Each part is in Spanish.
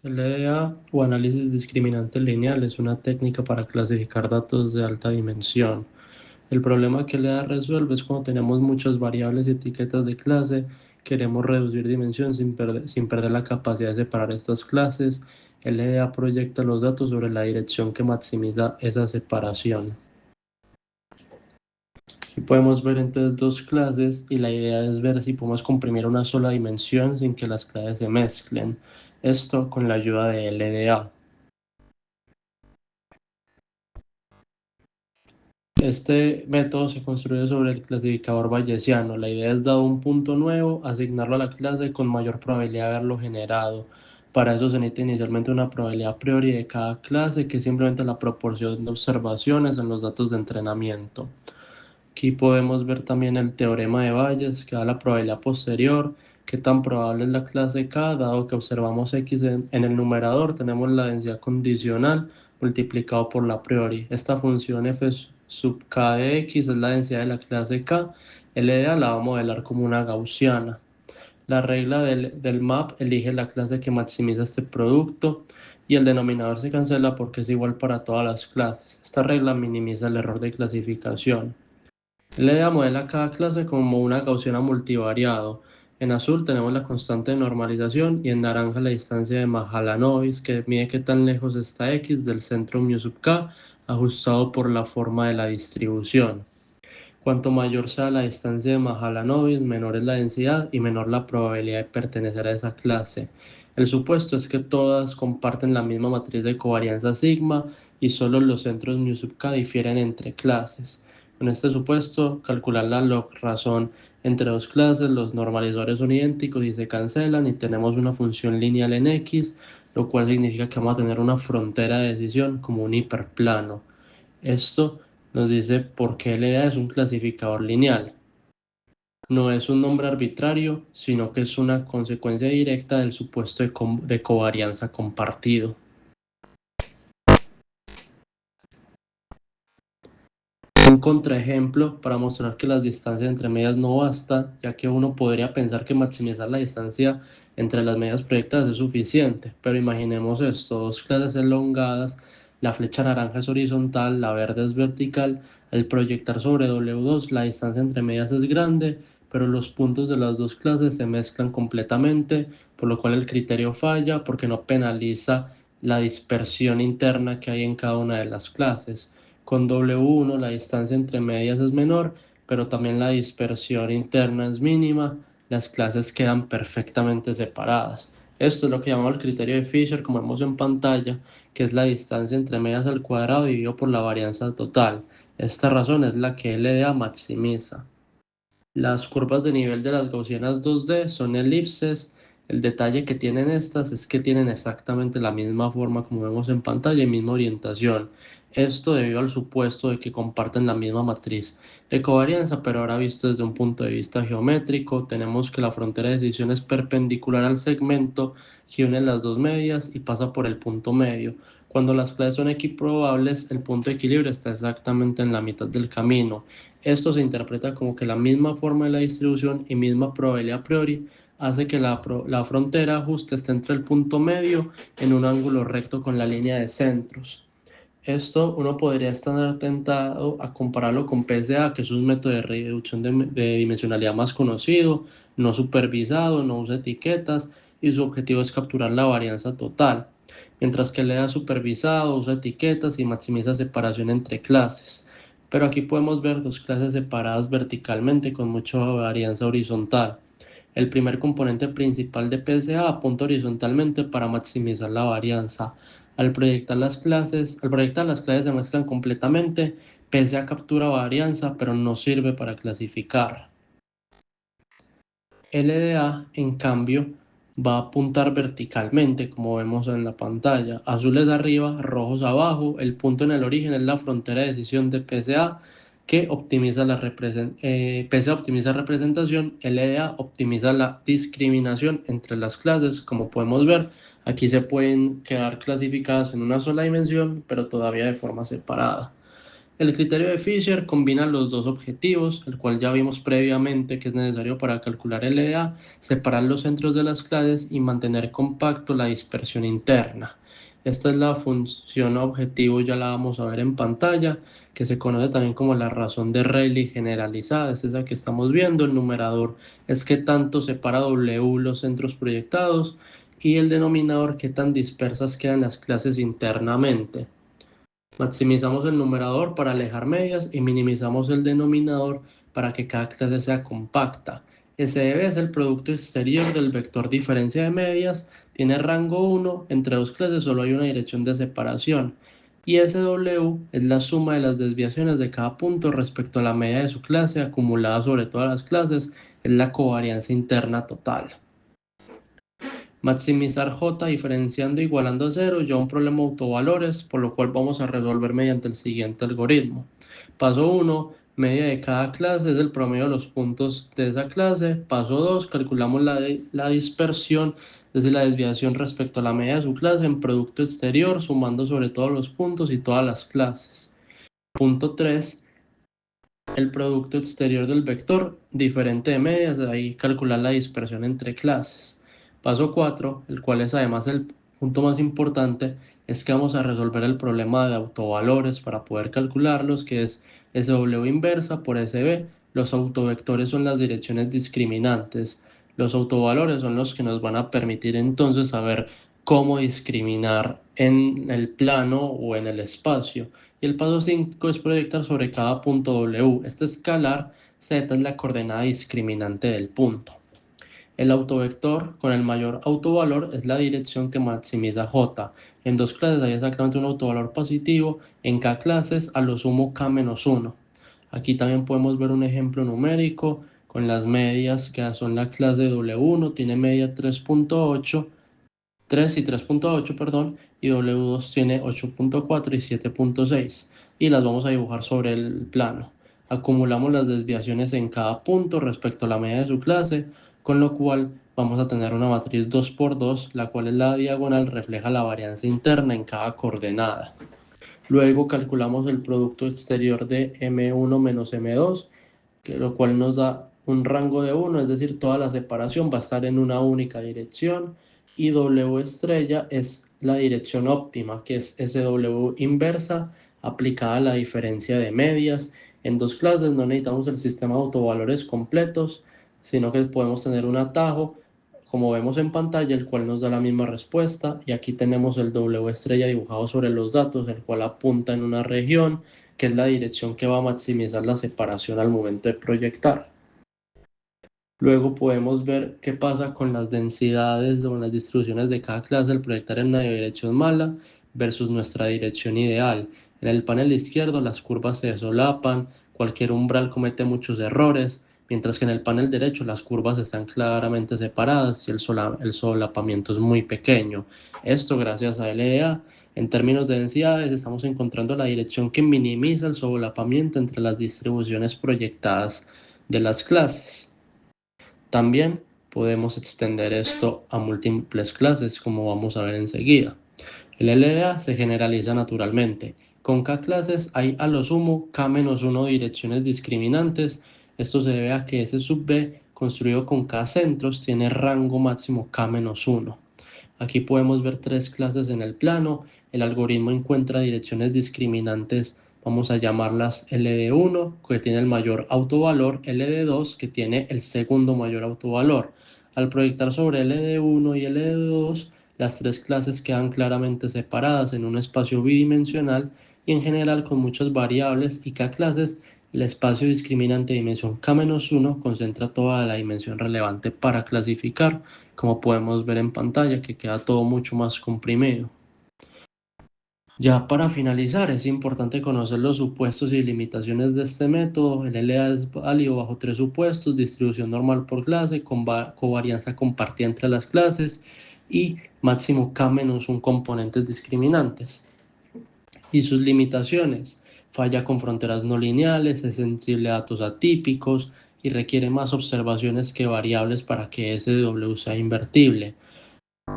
LDA o análisis discriminante lineal es una técnica para clasificar datos de alta dimensión. El problema que LDA resuelve es cuando tenemos muchas variables y etiquetas de clase, queremos reducir dimensión sin perder la capacidad de separar estas clases. LDA proyecta los datos sobre la dirección que maximiza esa separación. Aquí podemos ver entonces dos clases y la idea es ver si podemos comprimir una sola dimensión sin que las clases se mezclen. Esto con la ayuda de LDA. Este método se construye sobre el clasificador bayesiano. La idea es, dado un punto nuevo, asignarlo a la clase con mayor probabilidad de haberlo generado. Para eso se necesita inicialmente una probabilidad a priori de cada clase, que es simplemente la proporción de observaciones en los datos de entrenamiento. Aquí podemos ver también el teorema de Bayes, que da la probabilidad posterior, qué tan probable es la clase K, dado que observamos X en el numerador, tenemos la densidad condicional multiplicado por la a priori. Esta función f sub k de X es la densidad de la clase K. LDA la va a modelar como una gaussiana. La regla del map elige la clase que maximiza este producto y el denominador se cancela porque es igual para todas las clases. Esta regla minimiza el error de clasificación. LDA modela cada clase como una gaussiana multivariado. En azul tenemos la constante de normalización y en naranja la distancia de Mahalanobis, que mide qué tan lejos está X del centro mu sub k, ajustado por la forma de la distribución. Cuanto mayor sea la distancia de Mahalanobis, menor es la densidad y menor la probabilidad de pertenecer a esa clase. El supuesto es que todas comparten la misma matriz de covarianza sigma y solo los centros mu sub k difieren entre clases. Con este supuesto, calcular la log-razón entre dos clases, los normalizadores son idénticos y se cancelan y tenemos una función lineal en X, lo cual significa que vamos a tener una frontera de decisión como un hiperplano. Esto nos dice por qué LDA es un clasificador lineal. No es un nombre arbitrario, sino que es una consecuencia directa del supuesto de covarianza compartido. Un contraejemplo para mostrar que las distancias entre medias no basta, ya que uno podría pensar que maximizar la distancia entre las medias proyectadas es suficiente, pero imaginemos esto: dos clases elongadas, la flecha naranja es horizontal, la verde es vertical. Al proyectar sobre W2 la distancia entre medias es grande, pero los puntos de las dos clases se mezclan completamente, por lo cual el criterio falla porque no penaliza la dispersión interna que hay en cada una de las clases. Con W1 la distancia entre medias es menor, pero también la dispersión interna es mínima, las clases quedan perfectamente separadas. Esto es lo que llamamos el criterio de Fisher, como vemos en pantalla, que es la distancia entre medias al cuadrado dividido por la varianza total. Esta razón es la que LDA maximiza. Las curvas de nivel de las gaussianas 2D son elipses. El detalle que tienen estas es que tienen exactamente la misma forma como vemos en pantalla y misma orientación. Esto debido al supuesto de que comparten la misma matriz de covarianza, pero ahora visto desde un punto de vista geométrico, tenemos que la frontera de decisión es perpendicular al segmento que une las dos medias y pasa por el punto medio. Cuando las clases son equiprobables, el punto de equilibrio está exactamente en la mitad del camino. Esto se interpreta como que la misma forma de la distribución y misma probabilidad a priori hace que la frontera ajuste esté entre el punto medio en un ángulo recto con la línea de centros. Esto uno podría estar tentado a compararlo con PSA, que es un método de reducción de dimensionalidad más conocido, no supervisado, no usa etiquetas y su objetivo es capturar la varianza total, mientras que el EDA supervisado usa etiquetas y maximiza separación entre clases. Pero aquí podemos ver dos clases separadas verticalmente con mucha varianza horizontal. El primer componente principal de PSA apunta horizontalmente para maximizar la varianza. Al proyectar las clases se mezclan completamente. PSA captura varianza, pero no sirve para clasificar. LDA, en cambio, va a apuntar verticalmente, como vemos en la pantalla. Azules arriba, rojos abajo. El punto en el origen es la frontera de decisión de PSA, que optimiza PSA optimiza representación, LDA optimiza la discriminación entre las clases. Como podemos ver, aquí se pueden quedar clasificadas en una sola dimensión, pero todavía de forma separada. El criterio de Fisher combina los dos objetivos, el cual ya vimos previamente que es necesario para calcular LDA, separar los centros de las clases y mantener compacto la dispersión interna. Esta es la función objetivo, ya la vamos a ver en pantalla, que se conoce también como la razón de Rayleigh generalizada, es esa que estamos viendo. El numerador es qué tanto separa W los centros proyectados y el denominador qué tan dispersas quedan las clases internamente. Maximizamos el numerador para alejar medias y minimizamos el denominador para que cada clase sea compacta. SDB es el producto exterior del vector diferencia de medias, tiene rango 1, entre dos clases solo hay una dirección de separación. Y SW es la suma de las desviaciones de cada punto respecto a la media de su clase acumulada sobre todas las clases, es la covarianza interna total. Maximizar J diferenciando e igualando a 0 ya un problema de autovalores, por lo cual vamos a resolver mediante el siguiente algoritmo. Paso 1, media de cada clase es el promedio de los puntos de esa clase. Paso 2, calculamos la dispersión, es decir, la desviación respecto a la media de su clase en producto exterior, sumando sobre todos los puntos y todas las clases. Punto 3, el producto exterior del vector diferente de medias, de ahí calcular la dispersión entre clases. Paso 4, el cual es además el punto más importante, es que vamos a resolver el problema de autovalores para poder calcularlos, que es SW inversa por SB. Los autovectores son las direcciones discriminantes. Los autovalores son los que nos van a permitir entonces saber cómo discriminar en el plano o en el espacio. Y el paso 5 es proyectar sobre cada punto W. Este escalar Z es la coordenada discriminante del punto. El autovector con el mayor autovalor es la dirección que maximiza J. En dos clases hay exactamente un autovalor positivo, en K clases a lo sumo K-1. Aquí también podemos ver un ejemplo numérico con las medias que son la clase W1, tiene media 3.8, 3 y 3.8, perdón, y W2 tiene 8.4 y 7.6, y las vamos a dibujar sobre el plano. Acumulamos las desviaciones en cada punto respecto a la media de su clase, con lo cual vamos a tener una matriz 2×2, la cual es la diagonal, refleja la varianza interna en cada coordenada. Luego calculamos el producto exterior de M1 menos M2, lo cual nos da un rango de 1, es decir, toda la separación va a estar en una única dirección, y W estrella es la dirección óptima, que es SW inversa aplicada a la diferencia de medias. En dos clases no necesitamos el sistema de autovalores completos, sino que podemos tener un atajo, como vemos en pantalla, el cual nos da la misma respuesta, y aquí tenemos el W estrella dibujado sobre los datos, el cual apunta en una región, que es la dirección que va a maximizar la separación al momento de proyectar. Luego podemos ver qué pasa con las densidades o las distribuciones de cada clase al proyectar en una dirección mala versus nuestra dirección ideal. En el panel izquierdo las curvas se solapan, cualquier umbral comete muchos errores, mientras que en el panel derecho las curvas están claramente separadas y el solapamiento es muy pequeño. Esto gracias a LDA. En términos de densidades, estamos encontrando la dirección que minimiza el solapamiento entre las distribuciones proyectadas de las clases. También podemos extender esto a múltiples clases, como vamos a ver enseguida. El LDA se generaliza naturalmente. Con K clases hay a lo sumo K-1 direcciones discriminantes. Esto se debe a que S sub B, construido con K centros, tiene rango máximo K-1. Aquí podemos ver tres clases en el plano. El algoritmo encuentra direcciones discriminantes, vamos a llamarlas LD1, que tiene el mayor autovalor, LD2, que tiene el segundo mayor autovalor. Al proyectar sobre LD1 y LD2, las tres clases quedan claramente separadas en un espacio bidimensional y en general con muchas variables y K clases. El espacio discriminante de dimensión K-1 concentra toda la dimensión relevante para clasificar, como podemos ver en pantalla, que queda todo mucho más comprimido. Ya para finalizar, es importante conocer los supuestos y limitaciones de este método. El LA es válido bajo tres supuestos: distribución normal por clase, covarianza compartida entre las clases y máximo K-1 componentes discriminantes. Y sus limitaciones: falla con fronteras no lineales, es sensible a datos atípicos y requiere más observaciones que variables para que SW sea invertible.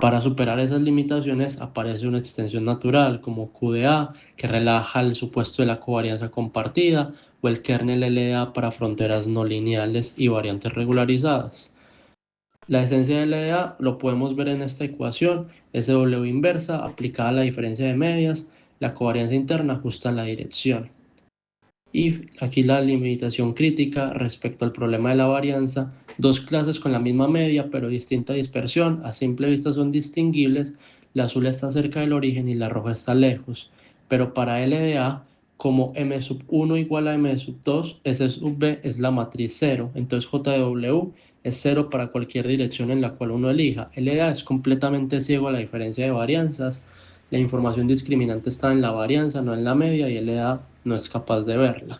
Para superar esas limitaciones aparece una extensión natural como QDA, que relaja el supuesto de la covarianza compartida, o el kernel LDA para fronteras no lineales y variantes regularizadas. La esencia de LDA lo podemos ver en esta ecuación, SW inversa aplicada a la diferencia de medias, la covarianza interna ajusta la dirección. Y aquí la limitación crítica respecto al problema de la varianza, dos clases con la misma media pero distinta dispersión, a simple vista son distinguibles, la azul está cerca del origen y la roja está lejos, pero para LDA, como M sub 1 igual a M sub 2, S sub B es la matriz 0, entonces JW es 0 para cualquier dirección en la cual uno elija. LDA es completamente ciego a la diferencia de varianzas, la información discriminante está en la varianza, no en la media, y LDA no es capaz de verla.